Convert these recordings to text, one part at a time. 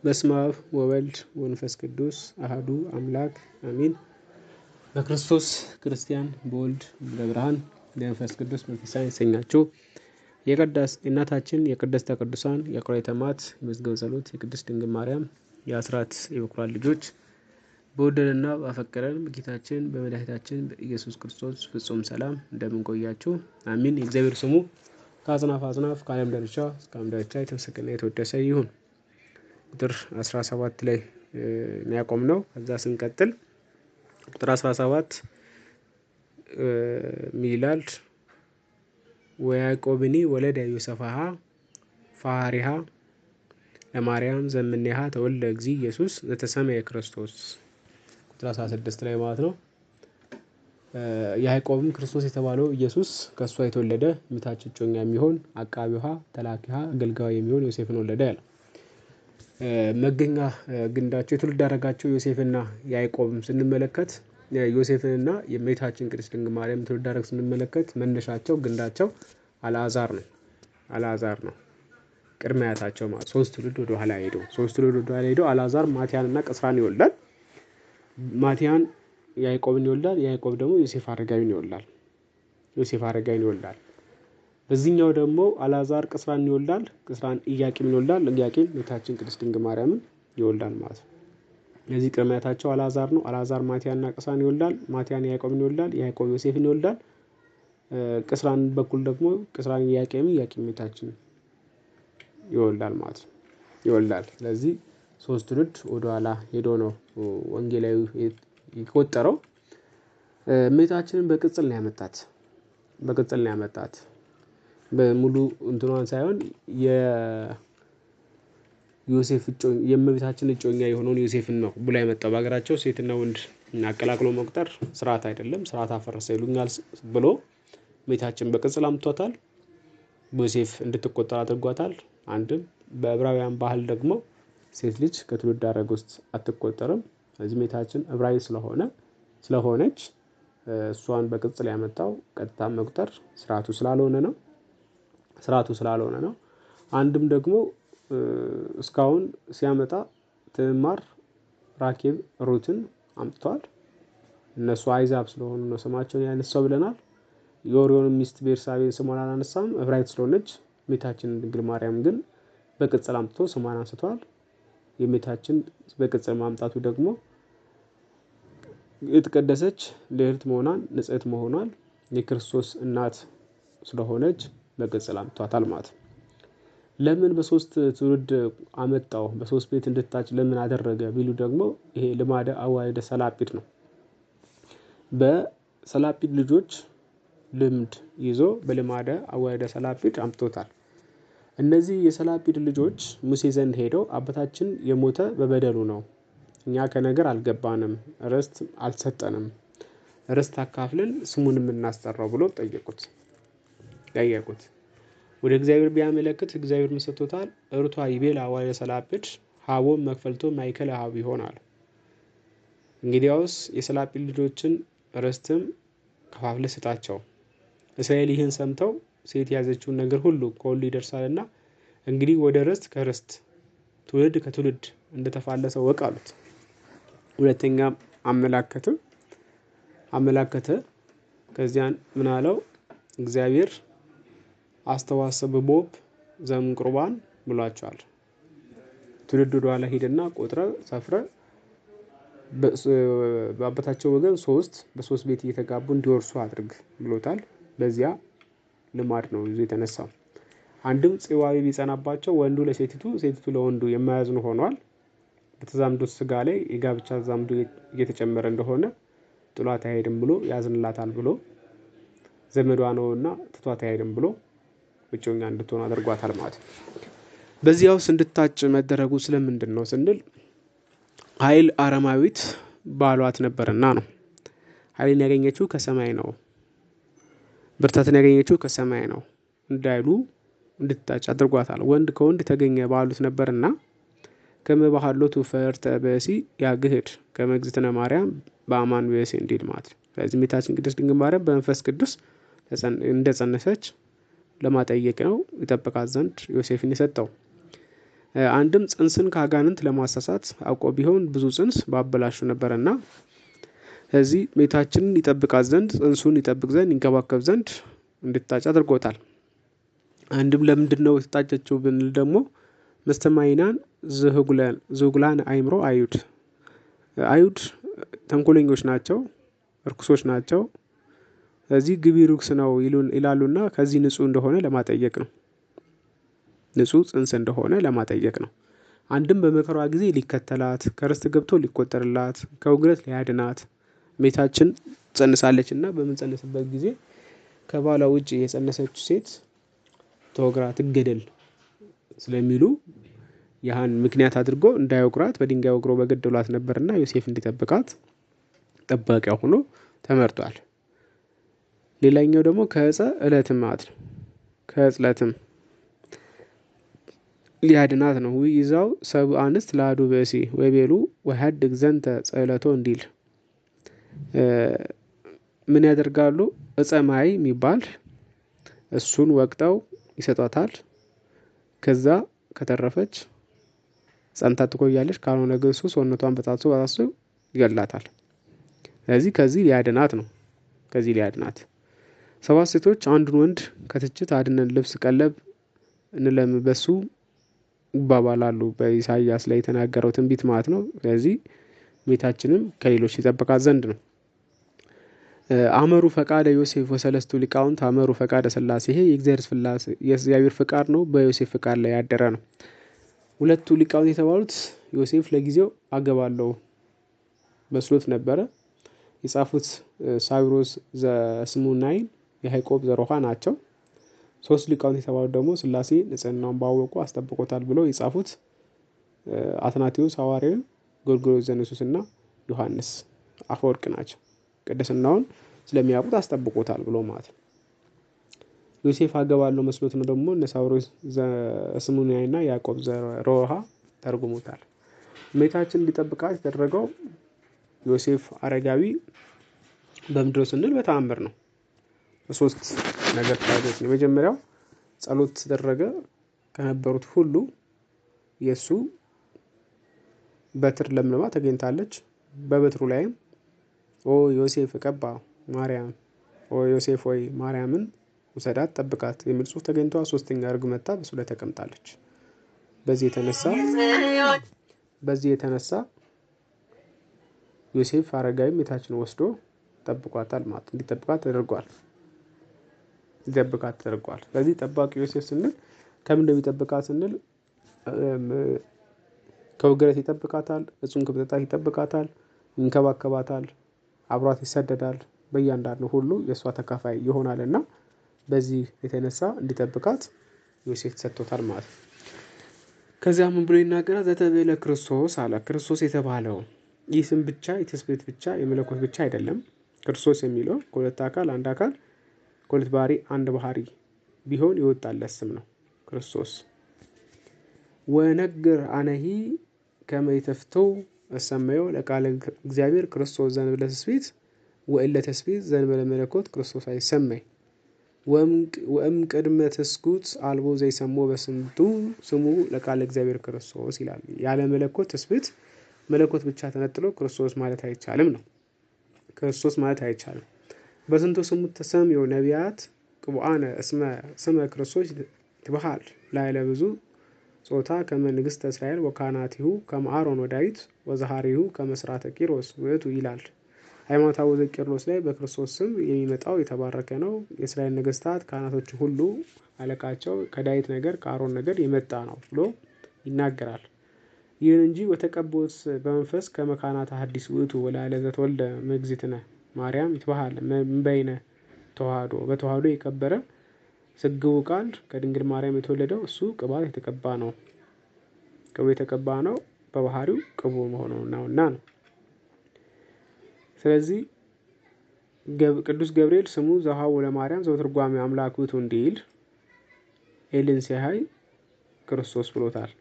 በስመ አብ ወወልድ ወመንፈስ ቅዱስ አሐዱ አምላክ አሜን። በክርስቶስ ክርስቲያን በወልድ በብርሃን በመንፈስ ቅዱስ መንፈሳዊ ያሰኛችሁ የእናታችን የቅድስተ ቅዱሳን የቆሬተ ማት የመዝገበ ጸሎት የቅድስት ድንግል ማርያም የአስራት የበኩራት ልጆች በወደደና ባፈቀረን በጌታችን በመድኃኒታችን በኢየሱስ ክርስቶስ ፍጹም ሰላም እንደምን ቆያችሁ? አሜን። የእግዚአብሔር ስሙ ከአጽናፍ አጽናፍ ከዓለም ዳርቻ እስከ ዓለም ዳርቻ የተመሰገነ የተወደሰ ይሁን። ቁጥር 17 ላይ ያቆምነው። ከዛ ስንቀጥል ቁጥር 17 ሚላል ወያዕቆብኒ ወለደ ዮሴፍሃ ፋሪሃ ለማርያም ዘምኔሃ ተወልደ እግዚእ ኢየሱስ ዘተሰመየ ክርስቶስ። ቁጥር 16 ላይ ማለት ነው። ያዕቆብም ክርስቶስ የተባለው ኢየሱስ ከሷ የተወለደ እመቤታችን እጮኛ የሚሆን አቃቢሃ ተላኪሃ አገልጋይ የሚሆን ዮሴፍን ወለደ ያለ መገኛ ግንዳቸው የትውልድ ሐረጋቸው ዮሴፍና ያዕቆብም ስንመለከት ዮሴፍንና የእመቤታችን ቅድስት ድንግል ማርያም ትውልድ ሐረግ ስንመለከት መነሻቸው ግንዳቸው አልዓዛር ነው። ቅድመ አያታቸው ማለት ሶስት ትውልድ ወደ ኋላ ሄዶ አልዓዛር ማቲያንና ቅስራን ይወልዳል። ማቲያን ያዕቆብን ይወልዳል። ያዕቆብ ደግሞ ዮሴፍ አረጋዊን ይወልዳል። በዚህኛው ደግሞ አልዓዛር ቅስራን ይወልዳል። ቅስራን ኢያቄምን ይወልዳል። ኢያቄም እመቤታችን ቅድስት ድንግል ማርያምን ይወልዳል ማለት ነው። እነዚህ ቅድመ አያታቸው አልዓዛር ነው። አልዓዛር ማቲያንና ቅስራን ይወልዳል። ማቲያን ያዕቆብን ይወልዳል። ያዕቆብ ዮሴፍን ይወልዳል። ቅስራን በኩል ደግሞ ቅስራን ኢያቄምን እመቤታችን ይወልዳል ማለት ነው። ስለዚህ ሶስት ትውልድ ወደ ኋላ ሄዶ ነው ወንጌላዊ የቆጠረው። እመቤታችንን በቅጽል ነው ያመጣት። በሙሉ እንትኗን ሳይሆን የዮሴፍ የእመቤታችን እጮኛ የሆነውን ዮሴፍን ነው ብሎ ያመጣው። በሀገራቸው ሴትና ወንድ አቀላቅሎ መቁጠር ስርዓት አይደለም፣ ስርዓት አፈረሰ ይሉኛል ብሎ እመቤታችን በቅጽል አምጥቷታል። በዮሴፍ እንድትቆጠር አድርጓታል። አንድም በዕብራውያን ባህል ደግሞ ሴት ልጅ ከትውልድ ሐረግ ውስጥ አትቆጠርም። ስለዚህ እመቤታችን ዕብራዊ ስለሆነች እሷን በቅጽል ያመጣው ቀጥታ መቁጠር ስርዓቱ ስላልሆነ ነው። አንድም ደግሞ እስካሁን ሲያመጣ ትዕማር፣ ራኬብ፣ ሩትን አምጥቷል። እነሱ አይዛብ ስለሆኑ ነው ስማቸውን ያነሳው ብለናል። የኦሪዮን ሚስት ቤርሳቤን ስሟን አላነሳም፣ ዕብራዊት ስለሆነች። እመቤታችን ድንግል ማርያም ግን በቅጽል አምጥቶ ስሟን አንስቷል። የእመቤታችን በቅጽል ማምጣቱ ደግሞ የተቀደሰች ልዕልት መሆኗን ንጽሕት መሆኗን የክርስቶስ እናት ስለሆነች በቅጽል አምጥቷታል ማለት ነው። ለምን በሶስት ትውልድ አመጣው? በሶስት ቤት እንድታጭ ለምን አደረገ ቢሉ ደግሞ ይሄ ልማደ አዋይደ ሰላጲድ ነው። በሰላጲድ ልጆች ልምድ ይዞ በልማደ አዋይደ ሰላጲድ አምጥቶታል። እነዚህ የሰላጲድ ልጆች ሙሴ ዘንድ ሄደው አባታችን የሞተ በበደሉ ነው፣ እኛ ከነገር አልገባንም፣ ርስት አልሰጠንም፣ ርስት አካፍለን ስሙንም እናስጠራው ብሎ ጠየቁት። ወደ እግዚአብሔር ቢያመለክት እግዚአብሔር መስጥቶታል። እርቷ ይቤል አዋይደ ሰላጲድ ሀቦም መክፈልቶ ማይከል ሀብ ይሆናል። እንግዲያውስ የሰላጲድ ልጆችን ርስትም ከፋፍለ ስጣቸው። እስራኤል ይህን ሰምተው ሴት ያዘችውን ነገር ሁሉ ከሁሉ ይደርሳልና እንግዲህ ወደ ርስት ከርስት ትውልድ ከትውልድ እንደተፋለሰ ወቅ አሉት። ሁለተኛ አመላከተ። ከዚያን ምን አለው? እግዚአብሔር አስተዋሰብቦብ ዘምቁርባን ብሏቸዋል። ትውልድ ወደ ኋላ ሄደና ቆጥረ ሰፍረ በአባታቸው ወገን በሶስት ቤት እየተጋቡ እንዲወርሱ አድርግ ብሎታል። በዚያ ልማድ ነው ይዞ የተነሳው። አንድም ጽዋዊ ቢጸናባቸው ወንዱ ለሴቲቱ ሴቲቱ ለወንዱ የማያዝኑ ሆኗል። በተዛምዶ ስጋ ላይ የጋብቻ ተዛምዶ እየተጨመረ እንደሆነ ጥሏት አይሄድም ብሎ ያዝንላታል ብሎ ዘመዷ ነውና ትቷት አይሄድም ብሎ እጮኛ እንድትሆን አድርጓታል ማለት ነው። በዚያውስ እንድታጭ መደረጉ ስለምንድን ነው ስንል ኃይል አረማዊት ባሏት ነበርና ነው። ኃይልን ያገኘችው ከሰማይ ነው፣ ብርታትን ያገኘችው ከሰማይ ነው እንዳይሉ እንድታጭ አድርጓታል። ወንድ ከወንድ ተገኘ ባሉት ነበርና ከመባህሎቱ ፈርተ በሲ ያግህድ ከመግዝትነ ማርያም በአማን በሲ እንዲል ማለት ነው። ስለዚህ እመቤታችን ቅድስት ድንግል ማርያም በመንፈስ ቅዱስ እንደጸነሰች ለማጠየቅ ነው፣ ይጠብቃት ዘንድ ዮሴፍን የሰጠው። አንድም ጽንስን ከአጋንንት ለማሳሳት አውቆ ቢሆን ብዙ ጽንስ ባበላሹ ነበርና እዚህ ቤታችንን ይጠብቃት ዘንድ ጽንሱን ይጠብቅ ዘንድ ይንከባከብ ዘንድ እንድታጭ አድርጎታል። አንድም ለምንድነው የተጣጨችው ብንል ደግሞ መስተማይናን ዝሁግላን አይምሮ አይሁድ ተንኮለኞች ናቸው፣ እርኩሶች ናቸው። እዚህ ግቢ ርኩስ ነው ይላሉና ከዚህ ንጹህ እንደሆነ ለማጠየቅ ነው። ንጹህ ጽንስ እንደሆነ ለማጠየቅ ነው። አንድም በመከሯ ጊዜ ሊከተላት ከርስት ገብቶ ሊቆጠርላት ከውግረት ሊያድናት ቤታችን ጸንሳለችና በምንጸንስበት ጊዜ ከባሏ ውጭ የጸነሰችው ሴት ተወግራ ትገደል ስለሚሉ ያን ምክንያት አድርጎ እንዳይወግራት በድንጋይ ወግሮ በገደሏት ነበርና ዮሴፍ እንዲጠብቃት ጠባቂያ ሆኖ ተመርጧል። ሌላኛው ደግሞ ከዕፀ ዕለትም ማለት ነው። ከዕለትም ሊያድናት ነው። ይዛው ሰብ አንስት ለአዱ በሲ ወይቤሉ ወሐድግ ዘንተ ጸለቶ እንዲል ምን ያደርጋሉ? ዕፀ ማይ የሚባል እሱን ወቅጠው ይሰጧታል። ከዛ ከተረፈች ጸንታ ትቆያለች። ካልሆነ ግን እሱ ሰውነቷን በጣጥሶ ይገላታል። ስለዚህ ከዚህ ሊያድናት ነው። ከዚህ ሊያድናት 7 ሴቶች አንዱን ወንድ ከትችት አድነን ልብስ ቀለብ እንለምበሱ ይባባላሉ። በኢሳይያስ ላይ የተናገረው ትንቢት ማለት ነው። ስለዚህ ቤታችንም ከሌሎች ይጠብቃት ዘንድ ነው። አመሩ ፈቃደ ዮሴፍ ወሰለስቱ ሊቃውንት አመሩ ፈቃደ ሥላሴ። ይሄ የእግዚአብሔር ፍቃድ ነው፣ በዮሴፍ ፍቃድ ላይ ያደረ ነው። ሁለቱ ሊቃውንት የተባሉት ዮሴፍ ለጊዜው አገባለሁ መስሎት ነበረ። የጻፉት ሳዊሮስ ዘስሙናይን የያዕቆብ ዘሮሃ ናቸው። 3 ሊቃውንት የተባሉት ደግሞ ሥላሴ ንጽሕናውን ባወቁ አስጠብቆታል ብለው የጻፉት አትናቴዎስ ሐዋርያው፣ ጎርጎርዮስ ዘንሱስና ዮሐንስ አፈወርቅ ናቸው። ቅድስናውን ስለሚያውቁት አስጠብቆታል ብሎ ማለት ነው። ዮሴፍ አገባለሁ መስሎት ነው ደግሞ እነ ሳዊሮስ ዘስሙናይና ያዕቆብ ዘሮሃ ተርጉሞታል። እመቤታችን እንዲጠብቃት የተደረገው ዮሴፍ አረጋዊ በምድር ስንል በተአምር ነው። በሶስት ነገር ታዲያ ነው። የመጀመሪያው ጸሎት ተደረገ። ከነበሩት ሁሉ የሱ በትር ለምልማ ተገኝታለች። በበትሩ ላይም ኦ ዮሴፍ ቀባ ማርያም ኦ ዮሴፍ ወይ ማርያምን ውሰዳት ጠብቃት የሚል ጽሑፍ ተገኝቷል። ሶስተኛ ርግብ መጣ በሱ ላይ ተቀምጣለች። በዚህ የተነሳ ዮሴፍ አረጋዊ እመቤታችንን ወስዶ ጠብቋታል ማለት እንዲጠብቃት ተደርጓል። ስለዚህ ጠባቂ ዮሴፍ ስንል ከምን እንደሚጠብቃት ስንል ከውግረት ይጠብቃታል፣ እጹም ከመጠጣት ይጠብቃታል፣ ይንከባከባታል፣ አብሯት ይሰደዳል። በእያንዳንዱ ሁሉ የእሷ ተካፋይ ይሆናልና በዚህ የተነሳ እንዲጠብቃት ዮሴፍ ተሰጥቶታል ማለት ነው። ከዚያ ምን ብሎ ይናገራል? ዘተቤለ ክርስቶስ አለ። ክርስቶስ የተባለው ይህ ስም ብቻ የትስብእት ብቻ የመለኮት ብቻ አይደለም። ክርስቶስ የሚለው ከሁለት አካል አንድ አካል ከሁለት ባህሪ አንድ ባህሪ ቢሆን ይወጣለት ስም ነው ክርስቶስ። ወነግር አነሂ ከመ ይተፍተው እሰመዮ ለቃለ እግዚአብሔር ክርስቶስ ዘእንበለ ትስብእት ወእለ ትስብእት ዘእንበለ መለኮት ክርስቶስ አይሰመይ ወእም ቅድመ ትስጉት አልቦ ዘይሰሞ በስንቱ ስሙ ለቃለ እግዚአብሔር ክርስቶስ ይላል። ያለ መለኮት ትስብእት መለኮት ብቻ ተነጥሎ ክርስቶስ ማለት አይቻልም ነው። ክርስቶስ ማለት አይቻልም። በስንቱ ስሙ ተሰምዮ ነቢያት ቅቡአነ ስመ ክርስቶስ ይትበሃል ላዕለ ብዙ ጾታ ከመ ንግሥተ እስራኤል ወካህናቲሁ ከመ አሮን ወዳዊት ወዘሃሪሁ ከመ ሥርዓተ ቂሮስ ውእቱ ይላል። ሃይማኖታዊ ዘቄርሎስ ላይ በክርስቶስ ስም የሚመጣው የተባረከ ነው። የእስራኤል ነገስታት ካህናቶች ሁሉ አለቃቸው ከዳዊት ነገር ከአሮን ነገር የመጣ ነው ብሎ ይናገራል። ይህን እንጂ ወተቀቦስ በመንፈስ ከመ ካህናተ ሐዲስ ውእቱ ወላዕለ ዘተወልደ እምእግዝእትነ ማርያም ይትበሃል እምበይነ ተዋህዶ በተዋህዶ የከበረ ስግው ቃል ከድንግል ማርያም የተወለደው እሱ ቅባት የተቀባ ነው። ቅቡ የተቀባ ነው በባህሪው ቅቡ መሆኑ ነውና ነው። ስለዚህ ቅዱስ ገብርኤል ስሙ ዘውሃቦ ለማርያም ዘትርጓሜ አምላክ ውእቱ እንዲል ኤልን ሲያይ ክርስቶስ ብሎታል።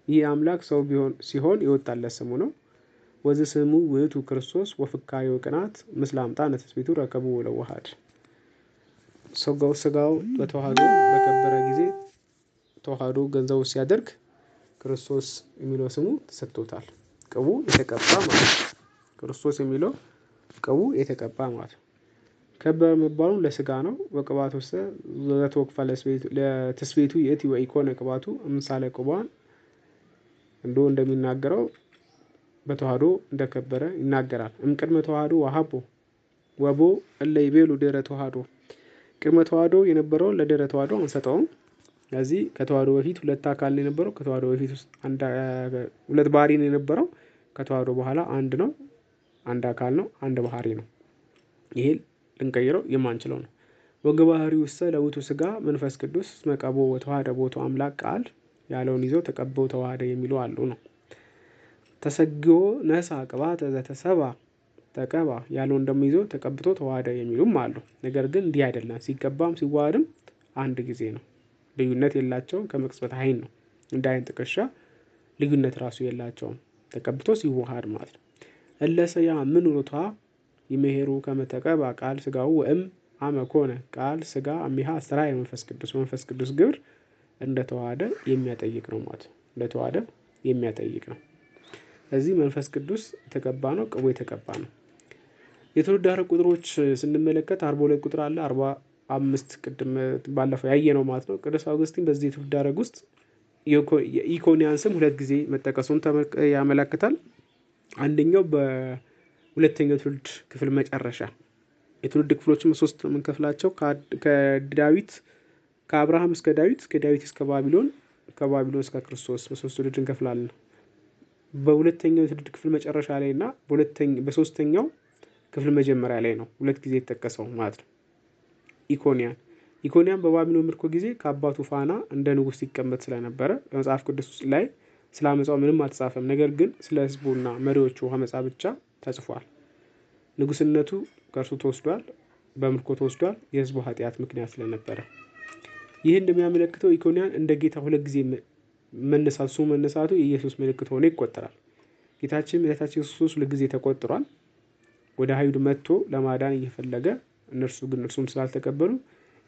ይህ አምላክ ሰው ሲሆን የወጣለት ስሙ ነው። ወዚህ ስሙ ውእቱ ክርስቶስ ወፍካሬ ወቅናት ምስለ አምጣነ ትስብእቱ ረከቡ ለዋሃድ ስጋው በተዋህዶ በከበረ ጊዜ ተዋህዶ ገንዘቡ ሲያደርግ ክርስቶስ የሚለው ስሙ ተሰጥቶታል። ቅቡ የተቀባ ማለት ነው። ክርስቶስ የሚለው ቅቡ የተቀባ ማለት ነው። ከበረ መባሉ ለስጋ ነው። በቅባቱ ውስጥ ዘተወክፋ ለተስቤቱ የእቲ ወኢኮነ ቅባቱ ምሳሌ ቅቧን እንደሚናገረው በተዋህዶ እንደከበረ ይናገራል። እምቅድመ ተዋህዶ ወሀቦ ወቦ እለ ይቤሉ ድህረ ተዋህዶ። ቅድመ ተዋህዶ የነበረው ለድህረ ተዋህዶ አንሰጠውም። ስለዚህ ከተዋህዶ በፊት ሁለት አካል ነው የነበረው። ከተዋህዶ በፊት ውስጥ ሁለት ባህሪ ነው የነበረው። ከተዋህዶ በኋላ አንድ ነው፣ አንድ አካል ነው፣ አንድ ባህሪ ነው። ይሄ ልንቀይረው የማንችለው ነው። ወገባህሪ ውስጥ ለውቱ ስጋ መንፈስ ቅዱስ መቀቦ ወተዋህደ ቦቱ አምላክ ቃል ያለውን ይዘው ተቀበው ተዋህደ የሚሉ አሉ ነው። ተሰግዮ ነሳ ቅባተ ዘተሰባ ተቀባ ያለውን ደግሞ ይዘው ተቀብቶ ተዋህደ የሚሉም አሉ። ነገር ግን እንዲህ አይደለም። ሲቀባም ሲዋሃድም አንድ ጊዜ ነው። ልዩነት የላቸውም። ከመቅጽበት አይን ነው። እንደ አይን ጥቅሻ ልዩነት ራሱ የላቸውም። ተቀብቶ ሲዋሃድ ማለት ነው። እለሰያ ምን ሩታ ይመሄሩ ከመተቀባ ቃል ስጋው ወእም አመኮነ ቃል ስጋ አሚሃ ስራ የመንፈስ ቅዱስ ግብር እንደተዋሃደ የሚያጠይቅ ነው ማለት ነው። እንደተዋሃደ የሚያጠይቅ ነው። ስለዚህ መንፈስ ቅዱስ የተቀባ ነው። ቅቡ የተቀባ ነው። የትውልድ ሐረግ ቁጥሮች ስንመለከት 42 ቁጥር አለ፣ 45 ቅድም ባለፈው ያየነው ማለት ነው። ቅዱስ አውግስቲን በዚህ የትውልድ ሐረግ ውስጥ የኢኮንያን ስም ሁለት ጊዜ መጠቀሱን ያመለክታል። አንደኛው በሁለተኛው ትውልድ ክፍል መጨረሻ የትውልድ ክፍሎችን ሶስት ነው የምንከፍላቸው። ከአብርሃም እስከ ዳዊት፣ ከዳዊት እስከ ባቢሎን፣ ከባቢሎን እስከ ክርስቶስ በሶስት ትውልድ እንከፍላለን። በሁለተኛው የትውልድ ክፍል መጨረሻ ላይ እና በሶስተኛው ክፍል መጀመሪያ ላይ ነው ሁለት ጊዜ የተጠቀሰው ማለት ነው። ኢኮንያን በባቢሎን ምርኮ ጊዜ ከአባቱ ፋና እንደ ንጉስ ሲቀመጥ ስለነበረ በመጽሐፍ ቅዱስ ላይ ስለ አመፃው ምንም አልተጻፈም። ነገር ግን ስለ ህዝቡና መሪዎቹ አመፃ ብቻ ተጽፏል። ንጉስነቱ ከእርሱ ተወስዷል፣ በምርኮ ተወስዷል፣ የህዝቡ ኃጢአት ምክንያት ስለነበረ። ይህ እንደሚያመለክተው ኢኮንያን እንደ ጌታ ሁለት ጊዜ መነሳቱ የኢየሱስ ምልክት ሆኖ ይቆጠራል። ጌታችን መድኃኒታችን ኢየሱስ ክርስቶስ ሁለት ጊዜ ተቆጥሯል። ወደ አይሁድ መጥቶ ለማዳን እየፈለገ እነርሱም ስላልተቀበሉ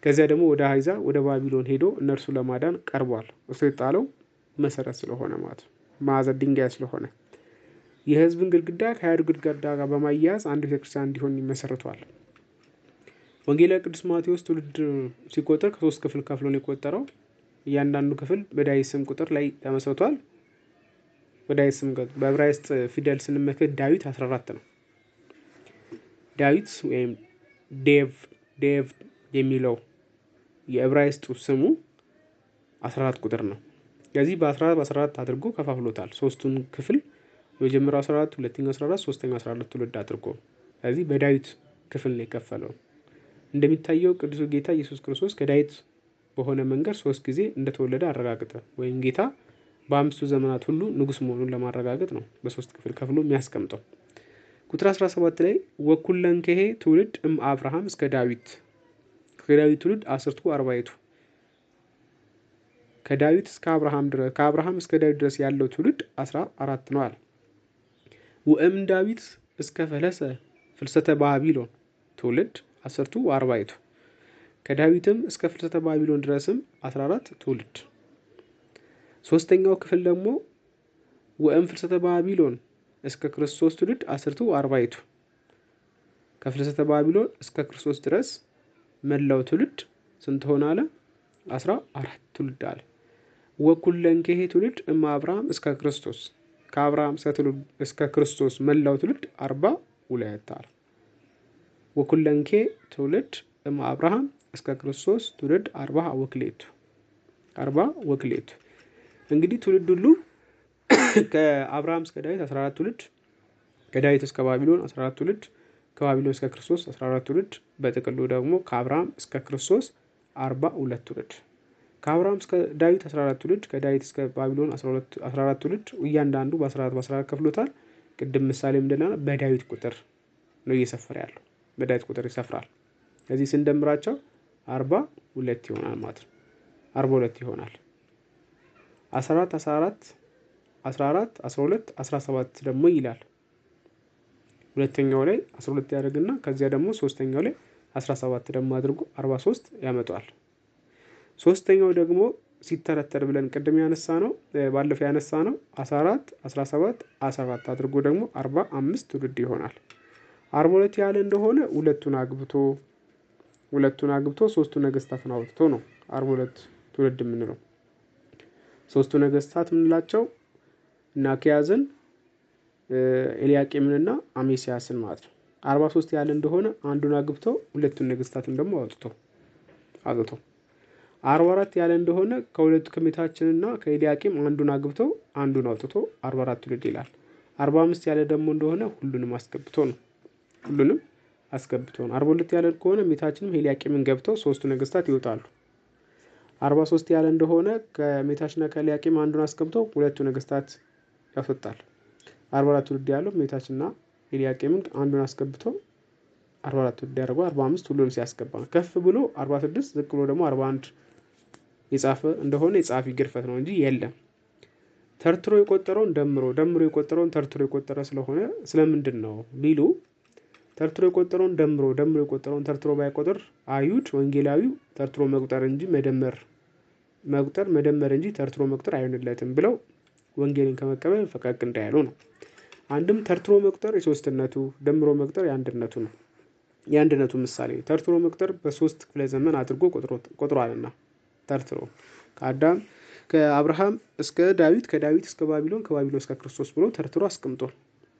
ከዚያ ደግሞ ወደ አሕዛብ ወደ ባቢሎን ሄዶ እነርሱ ለማዳን ቀርቧል። እሱ የጣለው መሰረት ስለሆነ ማለት ነው፣ ማዕዘን ድንጋይ ስለሆነ የህዝብን ግድግዳ ከአይሁድ ግድግዳ ጋር በማያያዝ አንድ ቤተክርስቲያን እንዲሆን ይመሰርቷል። ወንጌላዊ ቅዱስ ማቴዎስ ትውልድ ሲቆጥር ከሶስት ክፍል ከፍሎ ነው የቆጠረው። እያንዳንዱ ክፍል በዳዊት ስም ቁጥር ላይ ተመስርቷል። በዳዊት ስም በዕብራይስጥ ፊደል ስንመለከት ዳዊት 14 ነው። ዳዊት ወይም ዴቭ የሚለው የዕብራይስጡ ስሙ 14 ቁጥር ነው። ስለዚህ በ14 አድርጎ ከፋፍሎታል። ሶስቱን ክፍል የመጀመሪያው 14፣ ሁለተኛው 14፣ ሶስተኛው 12 ትውልድ አድርጎ ስለዚህ በዳዊት ክፍል ነው የከፈለው። እንደሚታየው ቅዱስ ጌታ ኢየሱስ ክርስቶስ ከዳዊት በሆነ መንገድ ሶስት ጊዜ እንደተወለደ አረጋግጠ ወይም ጌታ በአምስቱ ዘመናት ሁሉ ንጉስ መሆኑን ለማረጋገጥ ነው በሶስት ክፍል ከፍሎ የሚያስቀምጠው። ቁጥር 17 ላይ ወኩለንከሄ ትውልድ አብርሃም እስከ ዳዊት፣ ከዳዊት ትውልድ 10ቱ 40ቱ ከዳዊት እስከ አብርሃም ድረስ ከአብርሃም እስከ ዳዊት ድረስ ያለው ትውልድ 14 ነው አለ። ወእም ዳዊት እስከ ፍልሰተ ባቢሎን ትውልድ 10ቱ 40ቱ ከዳዊትም እስከ ፍልሰተ ባቢሎን ድረስም 14 ትውልድ። ሶስተኛው ክፍል ደግሞ ወእም ፍልሰተ ባቢሎን እስከ ክርስቶስ ትውልድ 10ቱ 40ቱ ከፍልሰተ ባቢሎን እስከ ክርስቶስ ድረስ መላው ትውልድ ስንት ሆነ አለ? 14 ትውልድ አለ። ወኩለንከሄ ትውልድ አብርሃም እስከ ክርስቶስ ከአብርሃም እስከ ክርስቶስ መላው ትውልድ 42 አለ። ወኩለንከ ትውልድ አብርሃም እስከ ክርስቶስ ትውልድ 40 ወክሌቱ እንግዲህ ትውልድ ሁሉ ከአብርሃም እስከ ዳዊት 14 ትውልድ፣ ከዳዊት እስከ ባቢሎን 14 ትውልድ፣ ከባቢሎን እስከ ክርስቶስ 14 ትውልድ፣ በጥቅሉ ደግሞ ከአብርሃም እስከ ክርስቶስ 42 ትውልድ። ከአብርሃም እስከ ዳዊት 14 ትውልድ፣ ከዳዊት እስከ ባቢሎን 14 ትውልድ። እያንዳንዱ በ14 ከፍሎታል። ቅድም ምሳሌ ምንድነው? በዳዊት ቁጥር ነው እየሰፈረ ያለው። በዳዊት ቁጥር ይሰፍራል። ስለዚህ ስንደምራቸው 42 ይሆናል ማለት ነው። 42 ይሆናል። 14 12 17 ደግሞ ይላል። ሁለተኛው ላይ 12 ያደርግና ከዚያ ደግሞ ሶስተኛው ላይ 17 ደግሞ አድርጎ 43 ያመጣዋል። ሶስተኛው ደግሞ ሲተረተር ብለን ቅድም ያነሳ ነው ባለፈው ያነሳ ነው 14 17 14 አድርጎ ደግሞ 45 ትውልድ ይሆናል። 42 ያለ እንደሆነ ሁለቱን አግብቶ ሶስቱ ነገስታትን አውጥቶ ነው 42 ትውልድ የምንለው። ሶስቱ ነገስታት የምንላቸው ናኪያዝን ኤልያቄምንና አሜሲያስን ማለት ነው። 43 ያለ እንደሆነ አንዱን አግብቶ ሁለቱን ነገስታትን ደግሞ አውጥቶ 44 ያለ እንደሆነ ከሁለቱ ከሜታችንና ከኤልያቄም አንዱን አግብቶ አንዱን አውጥቶ 44 ትውልድ ይላል። 45 ያለ ደግሞ እንደሆነ ሁሉንም አስገብቶ ነው። 42 ያለ ከሆነ ሜታችንም ኤልያቄምን ገብተው ሶስቱ ነገስታት ይወጣሉ። 43 ያለ እንደሆነ ከሜታችንና ከኤልያቄም አንዱን አስገብቶ ሁለቱ ነገስታት ያፈጣል። 44 ትውልድ ያለው ሜታችንና ኤልያቄምን አንዱን አስገብቶ 44 ትውልድ ያደርገው 45 ሁሉንም ሲያስገባ ከፍ ብሎ 46 ዝቅ ብሎ ደግሞ 41 የጻፈ እንደሆነ የጻፊ ግርፈት ነው እንጂ የለም። ተርትሮ የቆጠረውን ደምሮ የቆጠረውን ተርትሮ የቆጠረ ስለሆነ ስለምንድን ነው ቢሉ ተርትሮ የቆጠረውን ደምሮ የቆጠረውን ተርትሮ ባይቆጥር አይሁድ ወንጌላዊው ተርትሮ መቁጠር እንጂ መደመር እንጂ ተርትሮ መቁጠር አይሆንለትም ብለው ወንጌልን ከመቀበል ፈቀቅ እንዳያሉ ነው። አንድም ተርትሮ መቁጠር የሶስትነቱ ደምሮ መቁጠር የአንድነቱ ነው። የአንድነቱ ምሳሌ ተርትሮ መቁጠር በሶስት ክፍለ ዘመን አድርጎ ቆጥሯልና ተርትሮ ከአብርሃም እስከ ዳዊት ከዳዊት እስከ ባቢሎን ከባቢሎን እስከ ክርስቶስ ብሎ ተርትሮ አስቀምጧል።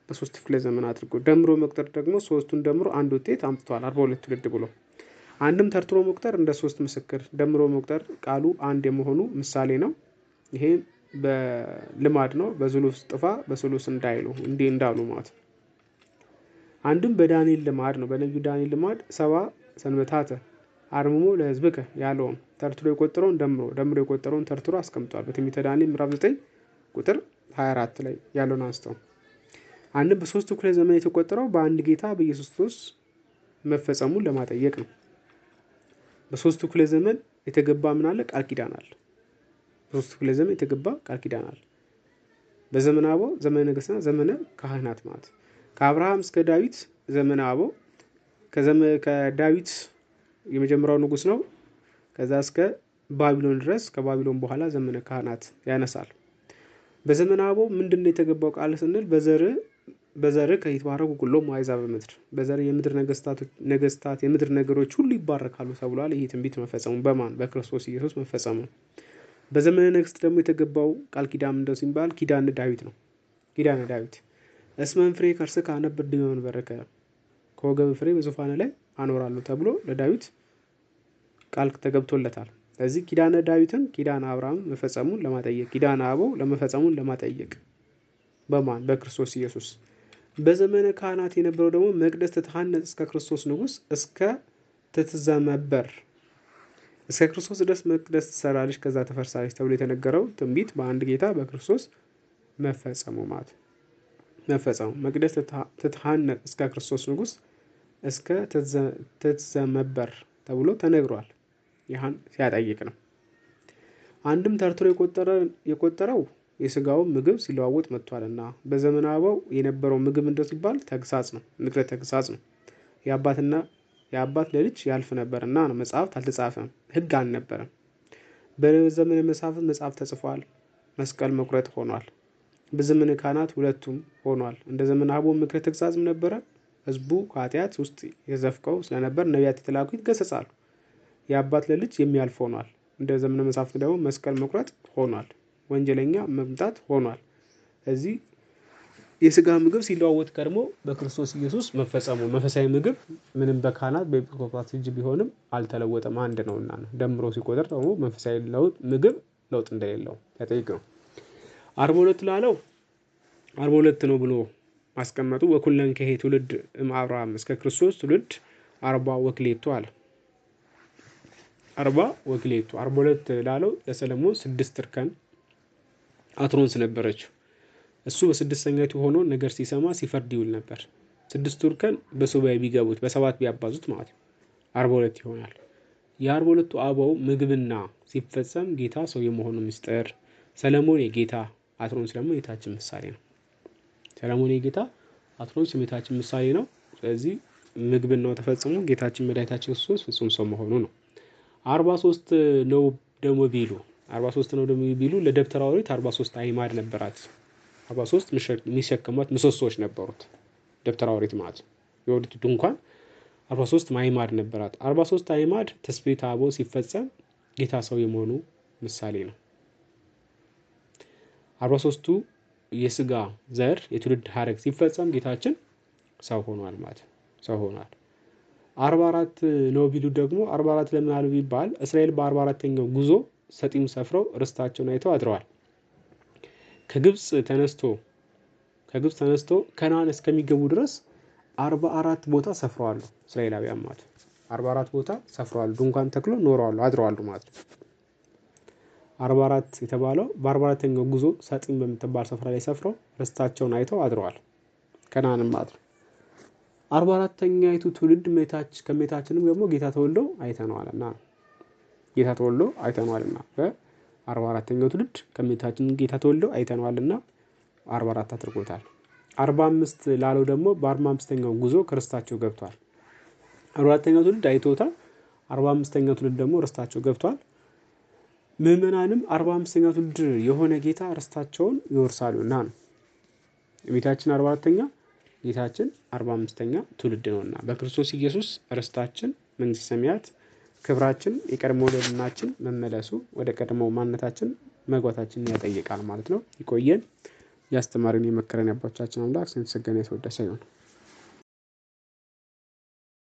በሶስት ክፍለ ዘመን አድርጎ ደምሮ መቁጠር ደግሞ ሶስቱን ደምሮ አንድ ውጤት አምጥቷል 42 ትውልድ ብሎ። አንድም ተርትሮ መቁጠር እንደ ሶስት ምስክር ደምሮ መቁጠር ቃሉ አንድ የመሆኑ ምሳሌ ነው። ይሄ በልማድ ነው። በዙሉስ ጥፋ በሱሉስ እንዳይሉ እንዲህ እንዳሉ ማለት። አንድም በዳንኤል ልማድ ነው። በነቢዩ ዳንኤል ልማድ 70 ሰንበታተ አርምሞ ለሕዝብከ ያለውን ተርትሮ የቆጠረውን ደምሮ የቆጠረውን ተርትሮ አስቀምጧል። በትንቢተ ዳንኤል ምዕራፍ 9 ቁጥር 24 ላይ ያለውን አንስተው። አንድም በሶስቱ ክፍለ ዘመን የተቆጠረው በአንድ ጌታ በኢየሱስ ክርስቶስ መፈጸሙን ለማጠየቅ ነው። በሶስቱ ክፍለ ዘመን የተገባ ምን አለ? ቃል ኪዳን አለ። በሶስቱ ክፍለ ዘመን የተገባ ቃል ኪዳን አለ። በዘመነ አበው ዘመነ ነገሥትና ዘመነ ካህናት ማለት ከአብርሃም እስከ ዳዊት ዘመነ አበው ከዳዊት የመጀመሪያው ንጉስ ነው። ከዛ እስከ ባቢሎን ድረስ ከባቢሎን በኋላ ዘመነ ካህናት ያነሳል። በዘመነ አበው ምንድነው የተገባው ቃል ስንል በዘር ከይትባረኩ ኩሎሙ አሕዛበ ምድር በዘር የምድር ነገስታት የምድር ነገሮች ሁሉ ይባረካሉ ተብሏል። ይሄ ትንቢት መፈጸሙ በማን? በክርስቶስ ኢየሱስ መፈጸሙ። በዘመነ ነገስት ደግሞ የተገባው ቃል ኪዳን እንደው ሲባል ኪዳነ ዳዊት ነው። ኪዳነ ዳዊት እስመ ፍሬ ከርስከ አነብር ዲበ መንበርከ ከወገብ ፍሬ በዙፋን ላይ አኖራለሁ ተብሎ ለዳዊት ቃል ተገብቶለታል። ስለዚህ ኪዳነ ዳዊትን ኪዳነ አብርሃም መፈጸሙን ለማጠየቅ ኪዳነ አበው ለመፈጸሙን ለማጠየቅ በማን? በክርስቶስ ኢየሱስ። በዘመነ ካህናት የነበረው ደግሞ መቅደስ ተታነጽ እስከ ክርስቶስ ንጉስ እስከ ትትዘመበር እስከ ክርስቶስ ድረስ መቅደስ ትሰራለች ከዛ ተፈርሳለች ተብሎ የተነገረው ትንቢት በአንድ ጌታ በክርስቶስ መፈጸሙ ማለት መፈጸሙ መቅደስ ተታነጽ እስከ ክርስቶስ ንጉስ እስከ ትትዘመበር ተብሎ ተነግሯል። ይህን ሲያጠይቅ ነው። አንድም ተርትሮ የቆጠረው የስጋው ምግብ ሲለዋወጥ መጥቷልና በዘመነ አበው የነበረው ምግብ እንደው ሲባል ተግሳጽ ነው። ምክረ ተግሳጽ ነው። የአባት ለልጅ ያልፍ ነበርና ነው። መጽሐፍ አልተጻፈም፣ ህግ አልነበረም። በዘመነ መሳፍንት መጽሐፍ ተጽፏል። መስቀል መቁረጥ ሆኗል። በዘመነ ካህናት ሁለቱም ሆኗል። እንደ ዘመነ አበው ምክረ ተግሳጽም ነበረ። ህዝቡ ከኃጢአት ውስጥ የዘፍቀው ስለነበር ነቢያት የተላኩ ይገሰጻሉ። የአባት ለልጅ የሚያልፍ ሆኗል። እንደ ዘመነ መሳፍንት ደግሞ መስቀል መቁረጥ ሆኗል። ወንጀለኛ መምጣት ሆኗል። እዚህ የስጋ ምግብ ሲለዋወጥ ቀድሞ በክርስቶስ ኢየሱስ መፈጸሙ መንፈሳዊ ምግብ ምንም በካህናት በኤጲስቆጶሳት እጅ ቢሆንም አልተለወጠም፣ አንድ ነውና ነው። ደምሮ ሲቆጠር ደግሞ መንፈሳዊ ምግብ ለውጥ እንደሌለው ተጠይቅ ነው። 42 ላለው 42 ነው ብሎ ማስቀመጡ ወኩለን ከሄ ትውልድ አብርሃም እስከ ክርስቶስ ትውልድ 40 ወክሌቱ አለ። 40 ወክሌቱ 42 ላለው ለሰለሞን 6 እርከን አትሮንስ ነበረችው። እሱ በስድስተኛቱ ሆኖ ነገር ሲሰማ ሲፈርድ ይውል ነበር። 6 እርከን በሱባኤ ቢገቡት በ7 ቢያባዙት ማለት 42 ይሆናል። የ42ቱ አበው ምግብና ሲፈጸም ጌታ ሰው የመሆኑ ምስጢር ሰለሞን የጌታ አትሮንስ ደግሞ የጌታችን ምሳሌ ነው። ሰለሞን የጌታ አትሮንስ የጌታችን ምሳሌ ነው። ስለዚህ ምግብናው ተፈጽሞ ጌታችን መድኃኒታችን ክርስቶስ ፍጹም ሰው መሆኑ ነው። 43 ነው ደግሞ ቢሉ 43 ነው ደግሞ ቢሉ ለደብተራ ኦሪት 43 አይማድ ነበራት። 43 የሚሸከሟት ምሰሶች ነበሩት ደብተራ ኦሪት ማለት ነው። የኦሪት ድንኳን 43 አይማድ ነበራት። 43 አይማድ ተስቤተ አቦ ሲፈጸም ጌታ ሰው የመሆኑ ምሳሌ ነው። 43ቱ የስጋ ዘር የትውልድ ሐረግ ሲፈጸም ጌታችን ሰው ሆኗል ማለት ነው። ሰው ሆኗል። 44 ነው ቢሉ ደግሞ 44 ለምን አሉ ቢባል እስራኤል በ44ኛው ጉዞ ሰጢም ሰፍረው ርስታቸውን አይተው አድረዋል። ከግብጽ ተነስቶ ከነዓን እስከሚገቡ ድረስ 44 ቦታ ሰፍረዋል እስራኤላውያን ማለት ነው። 44 ቦታ ሰፍረዋል፣ ድንኳን ተክሎ ኖረዋል፣ አድረዋል ማለት ነው። 44 የተባለው በ44ኛው ጉዞ ሰጢም በምትባል ስፍራ ላይ ሰፍረው ርስታቸውን አይተው አድረዋል ከነዓንም ማለት ነው። 44ኛይቱ ትውልድ ከሜታችንም ደግሞ ጌታ ተወልዶ አይተነዋልና በ44ኛው ትውልድ ከሜታችን ጌታ ተወልዶ አይተነዋልና 44 አድርጎታል። 45 ላለው ደግሞ በ45ኛው ጉዞ ክርስታቸው ገብቷል። 44ኛው ትውልድ አይቶታል። 45ኛው ትውልድ ደግሞ ርስታቸው ገብቷል። ምዕመናንም 45ኛው ትውልድ የሆነ ጌታ ርስታቸውን ይወርሳሉና ነው። የቤታችን 44ኛ ጌታችን 45ኛ ትውልድ ነውና በክርስቶስ ኢየሱስ ርስታችን መንግስተ ሰማያት ክብራችን የቀድሞ ልዕልናችን መመለሱ ወደ ቀድሞው ማንነታችን መግባታችንን ያጠይቃል ማለት ነው። ይቆየን። ያስተማረን የመከረን አባታችን አምላክ ስም ይመስገን ይወደስ ይሁን።